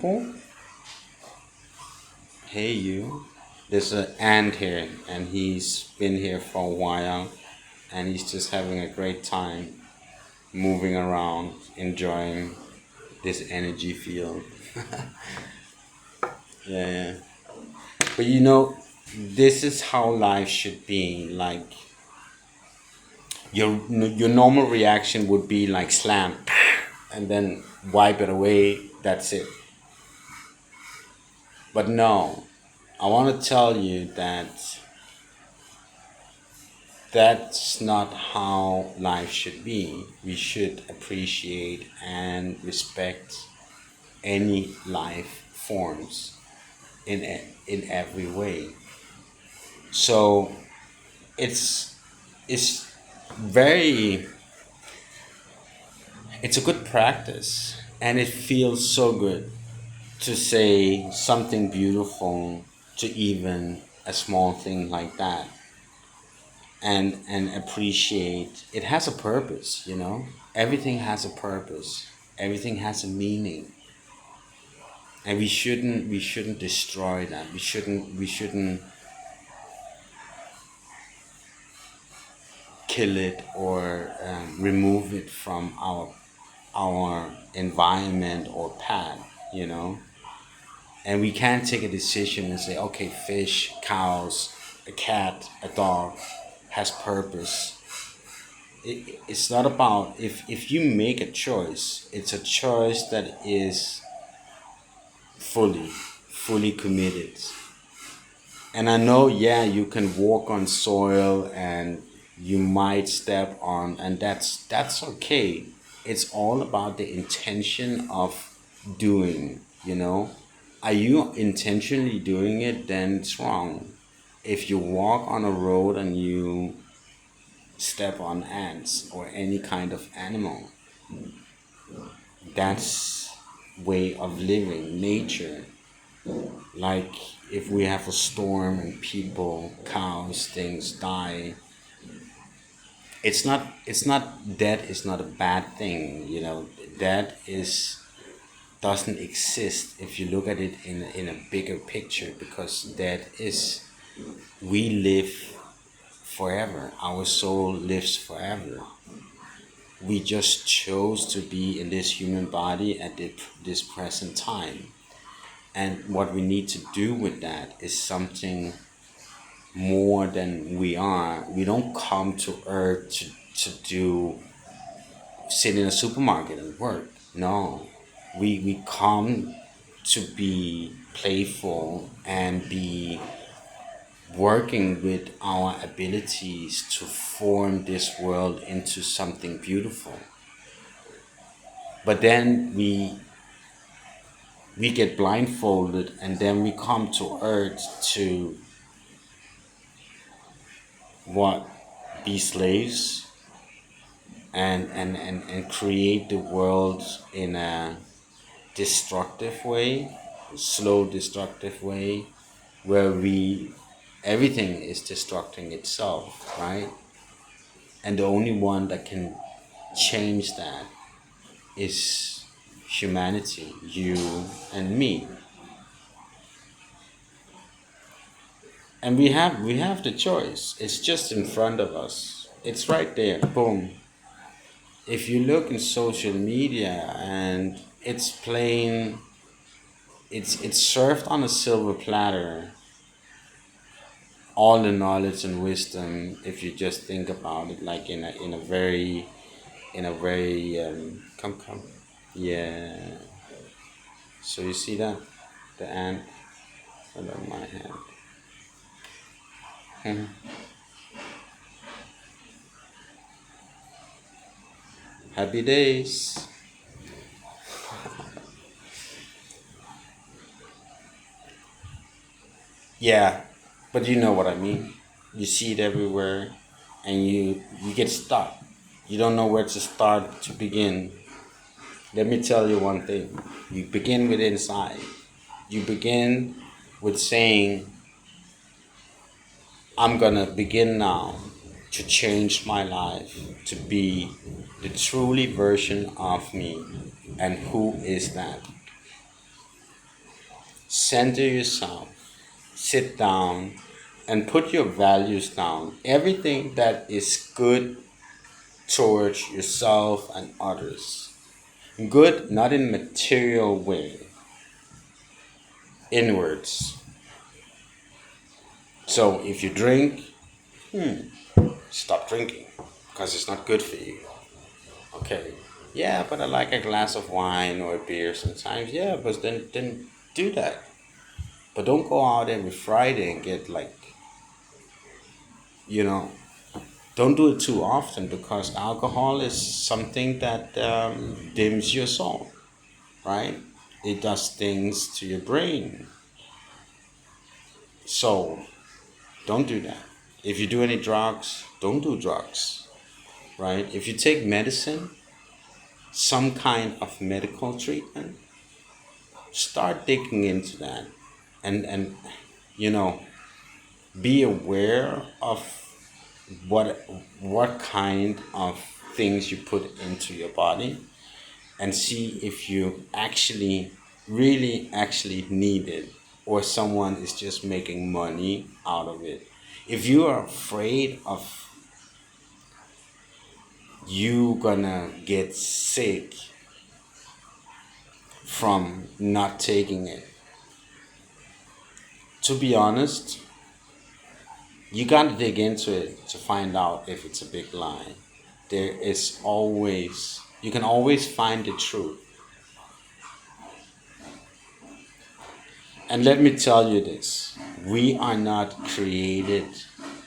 Oh, hey you. There's an ant here, and he's been here for a while, and he's just having a great time moving around, enjoying this energy field. Yeah, yeah. But this is how life should be. Like your normal reaction would be like slam, and then wipe it away. That's it. But no, I want to tell you that that's not how life should be. We should appreciate and respect any life forms in every way. So it's it's very it's a good practice, and it feels so good to say something beautiful to even a small thing like that, and appreciate it has a purpose. Everything has a purpose, everything has a meaning, and we shouldn't destroy that. We shouldn't kill it or remove it from our environment or path. And we can't take a decision and say, okay, fish, cows, a cat, a dog has purpose. It's not about, if you make a choice, it's a choice that is fully committed. And I know, yeah, you can walk on soil and you might step on, and that's okay. It's all about the intention of doing. Are you intentionally doing it? Then it's wrong. If you walk on a road and you step on ants or any kind of animal, that's way of living nature. Like if we have a storm and people, cows, things die, it's not death is not a bad thing. Death is doesn't exist if you look at it in a bigger picture, because death is, we live forever, our soul lives forever. We just chose to be in this human body at this present time. And what we need to do with that is something more than we are. We don't come to earth to sit in a supermarket and work. No. We come to be playful and be working with our abilities to form this world into something beautiful. But then we get blindfolded, and then we come to earth to what, be slaves, and create the world in a destructive way, slow destructive way, where we everything is destructing itself, right? And the only one that can change that is humanity, you and me. And we have the choice. It's just in front of us. It's right there. Boom. If you look in social media, and it's plain, it's served on a silver platter, all the knowledge and wisdom, if you just think about it, like in a very come, yeah. So you see that, the ant under my hand. Happy days. Yeah, but you know what I mean. You see it everywhere, and you get stuck. You don't know where to start to begin. Let me tell you one thing. You begin with inside. You begin with saying, I'm gonna begin now to change my life to be the truly version of me. And who is that? center yourself, sit down, and put your values down. Everything that is good towards yourself and others. Good, not in material way, inwards. So if you drink, stop drinking because it's not good for you. Okay. Yeah, but I like a glass of wine or a beer sometimes. Yeah, but then do that. But don't go out every Friday and get like, you know, don't do it too often because alcohol is something that dims your soul, right? It does things to your brain. So don't do that. If you do any drugs, don't do drugs, right? If you take medicine, some kind of medical treatment, start digging into that, and you know, be aware of what what kind of things you put into your body, and see if you actually really actually need it, or someone is just making money out of it. If you are afraid of you gonna get sick from not taking it, to be honest, you gotta dig into it to find out if it's a big lie. There is always, you can always find the truth. And let me tell you this, we are not created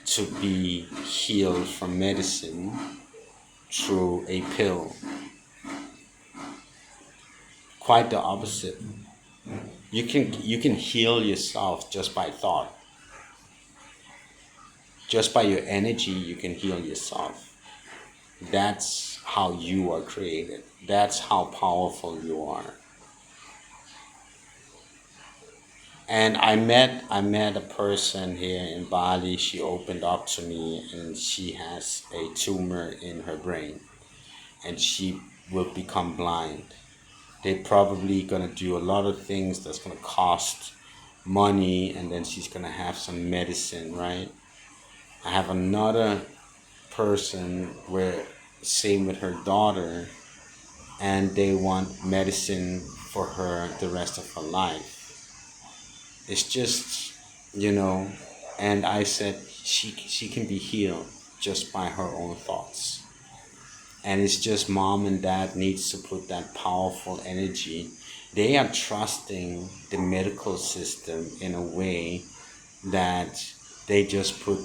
to be healed from medicine through a pill. Quite the opposite. You can heal yourself just by thought. Just by your energy, you can heal yourself. That's how you are created. That's how powerful you are. And I met a person here in Bali. She opened up to me, and she has a tumor in her brain, and she will become blind. They're probably gonna do a lot of things that's gonna cost money, and then she's gonna have some medicine, right? I have another person where same with her daughter, and they want medicine for her the rest of her life. It's just, you know, and I said she can be healed just by her own thoughts. And it's just mom and dad needs to put that powerful energy. They are trusting the medical system in a way that they just put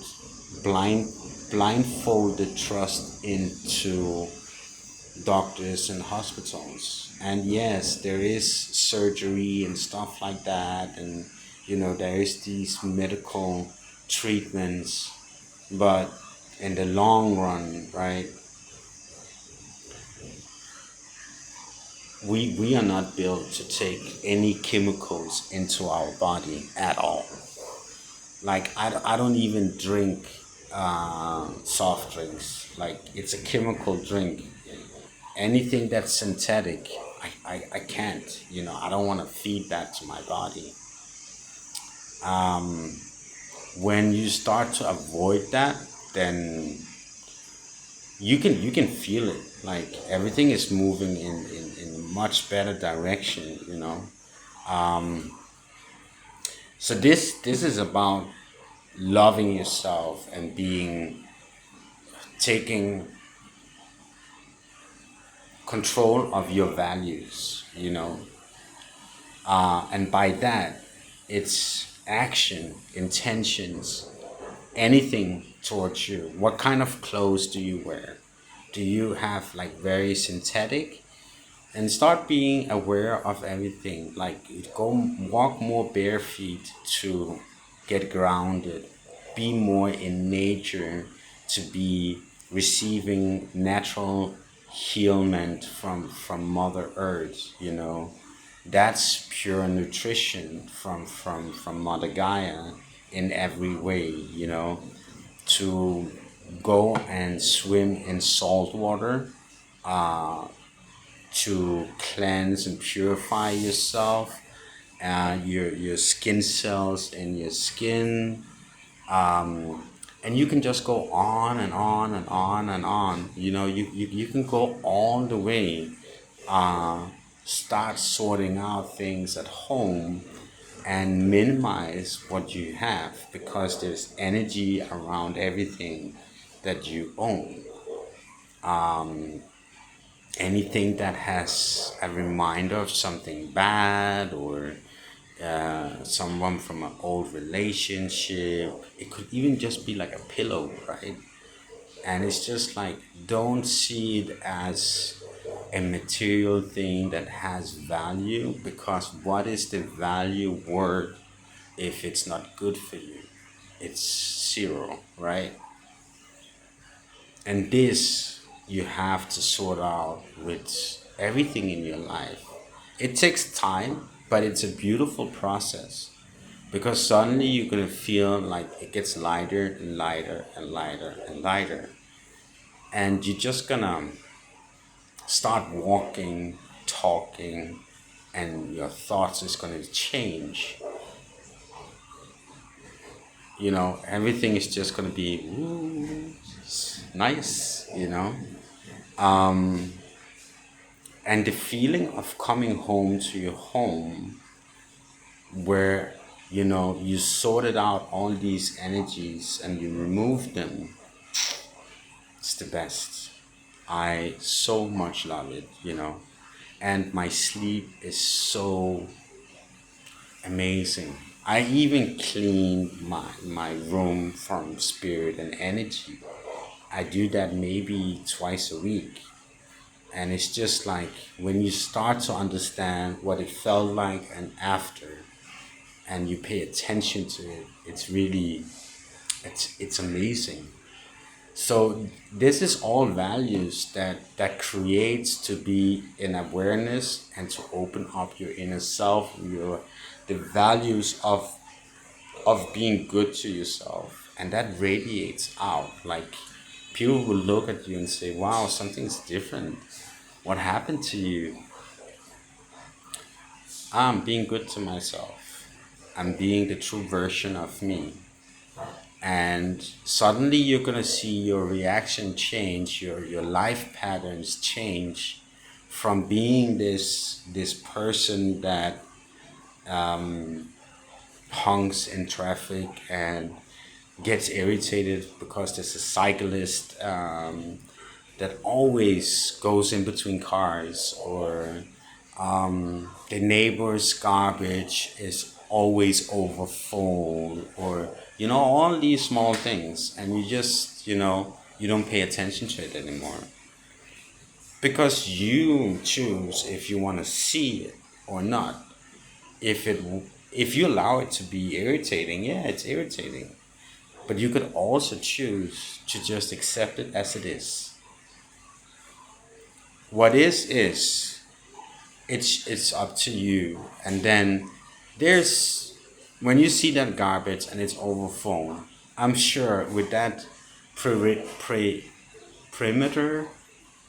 blindfolded trust into doctors and hospitals. And yes, there is surgery and stuff like that, and there is these medical treatments, but in the long run, right, we are not built to take any chemicals into our body at all. Like I don't even drink soft drinks. Like it's a chemical drink. Anything that's synthetic, I can't. I don't want to feed that to my body. When you start to avoid that, then you can feel it. Like everything is moving in a much better direction. So this is about loving yourself and taking control of your values. And by that, it's action, intentions, anything towards you. What kind of clothes do you wear? Do you have like very synthetic? And start being aware of everything. Like go walk more bare feet to get grounded. Be more in nature to be receiving natural healment from Mother Earth. That's pure nutrition from Mother Gaia in every way. To go and swim in salt water, to cleanse and purify yourself, your skin cells in your skin, and you can just go on and on and on and on. You can go all the way, uh, start sorting out things at home and minimize what you have, because there's energy around everything that you own. Anything that has a reminder of something bad, or someone from an old relationship. It could even just be like a pillow, right? And it's just like, don't see it as a material thing that has value, because what is the value worth if it's not good for you? It's zero, right? And this you have to sort out with everything in your life. It takes time, but it's a beautiful process, because suddenly you're going to feel like it gets lighter and lighter and lighter and lighter. And you're just going to start walking, talking, and your thoughts is going to change. Everything is just going to be ooh, nice, and the feeling of coming home to your home, where you sorted out all these energies and you removed them, it's the best. I so much love it. And my sleep is so amazing. I even clean my room from spirit and energy. I do that maybe twice a week. And it's just like, when you start to understand what it felt like and after, and you pay attention to it, it's amazing. So this is all values that creates to be in awareness and to open up your inner self, the values of being good to yourself, and that radiates out. Like, people will look at you and say, wow, something's different. What happened to you? I'm being good to myself. I'm being the true version of me. And suddenly you're gonna see your reaction change, your life patterns change, from being this person that honks in traffic and gets irritated because there's a cyclist that always goes in between cars, or the neighbor's garbage is always overfull, or all these small things, and you don't pay attention to it anymore, because you choose if you want to see it or not. If you allow it to be irritating, yeah, it's irritating, but you could also choose to just accept it as it is. What is it's up to you. And then there's when you see that garbage and it's overflown, I'm sure with that perimeter,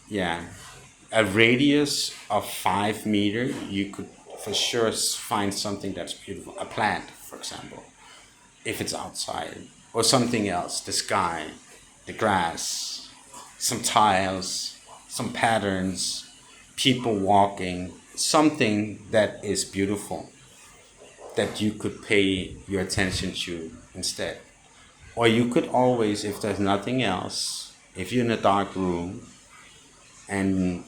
yeah, a radius of 5 meter, you could for sure find something that's beautiful, a plant, for example, if it's outside, or something else, the sky, the grass, some tiles, some patterns, people walking, something that is beautiful that you could pay your attention to instead. Or you could always, if there's nothing else, if you're in a dark room, and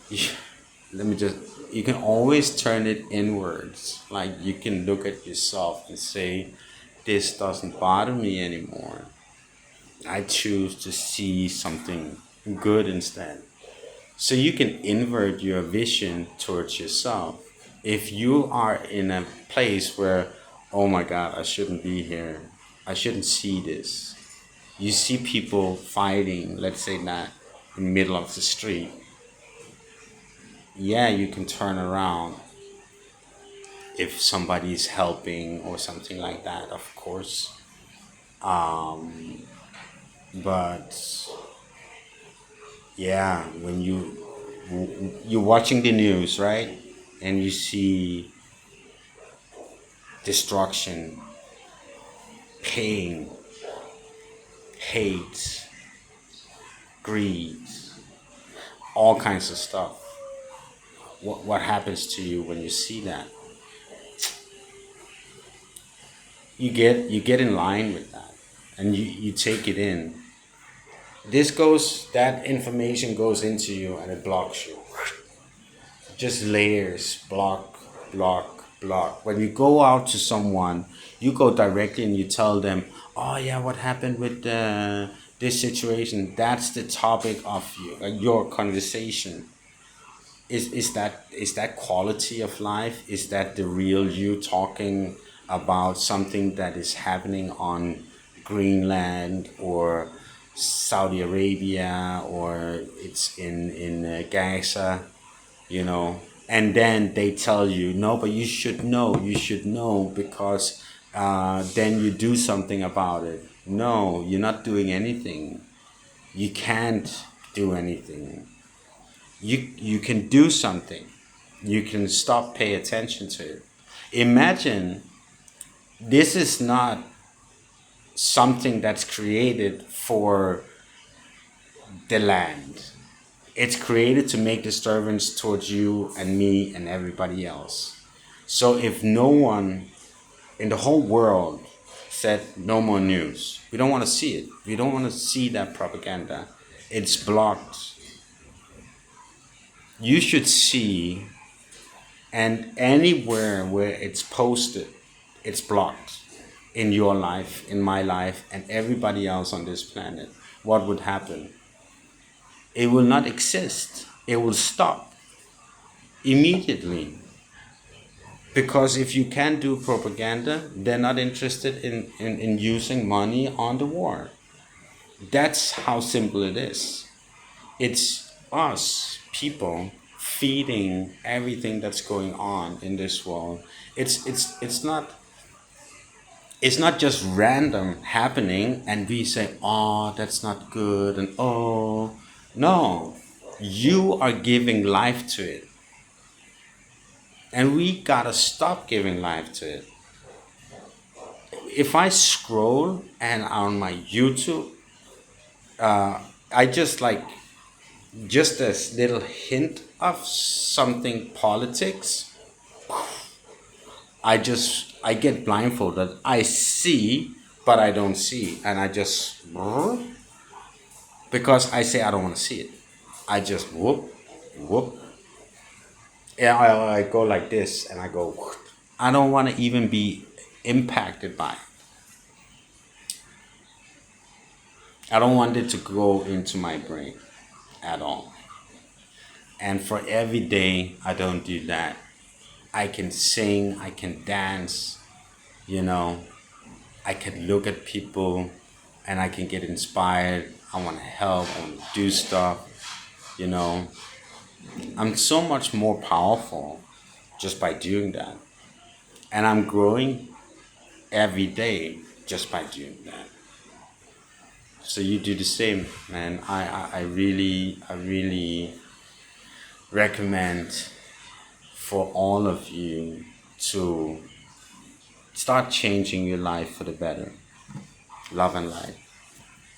let me just, you can always turn it inwards. Like, you can look at yourself and say, this doesn't bother me anymore. I choose to see something good instead. So you can invert your vision towards yourself. If you are in a place where, oh my God, I shouldn't be here, I shouldn't see this. You see people fighting, let's say that, in the middle of the street. Yeah, you can turn around if somebody's helping or something like that, of course. But yeah, when you're watching the news, right, and you see destruction, pain, hate, greed, all kinds of stuff. What happens to you when you see that? You get in line with that, and you take it in. That information goes into you and it blocks you. Just layers, block. When you go out to someone, you go directly and you tell them, oh yeah, what happened with this situation? That's the topic of your conversation. Is that quality of life? Is that the real you talking about something that is happening on Greenland or Saudi Arabia, or it's in Gaza, and then they tell you no, but you should know because then you do something about it. No, you're not doing anything. You can't do anything. You can do something. You can stop pay attention to it. Imagine this is not something that's created for the land. It's created to make disturbance towards you and me and everybody else. So if no one in the whole world said no more news, we don't want to see it. We don't want to see that propaganda. It's blocked. You should see, and anywhere where it's posted, it's blocked in your life, in my life, and everybody else on this planet. What would happen? It will not exist. It will stop immediately. Because if you can't do propaganda, they're not interested in using money on the war. That's how simple it is. It's us, people, feeding everything that's going on in this world. It's not just random happening and we say, oh, that's not good, and oh, no, you are giving life to it. And we gotta stop giving life to it. If I scroll and on my YouTube, I just a little hint of something politics, I get blindfolded. I see, but I don't see, and I just because I say I don't want to see it. I just whoop. Yeah, I go like this, and I go. Whoop. I don't want to even be impacted by it. I don't want it to go into my brain at all. And for every day I don't do that, I can sing, I can dance, you know, I can look at people and I can get inspired. I want to help, I want to do stuff, you know. I'm so much more powerful just by doing that. And I'm growing every day just by doing that. So you do the same, man. I really recommend for all of you to start changing your life for the better. Love and light.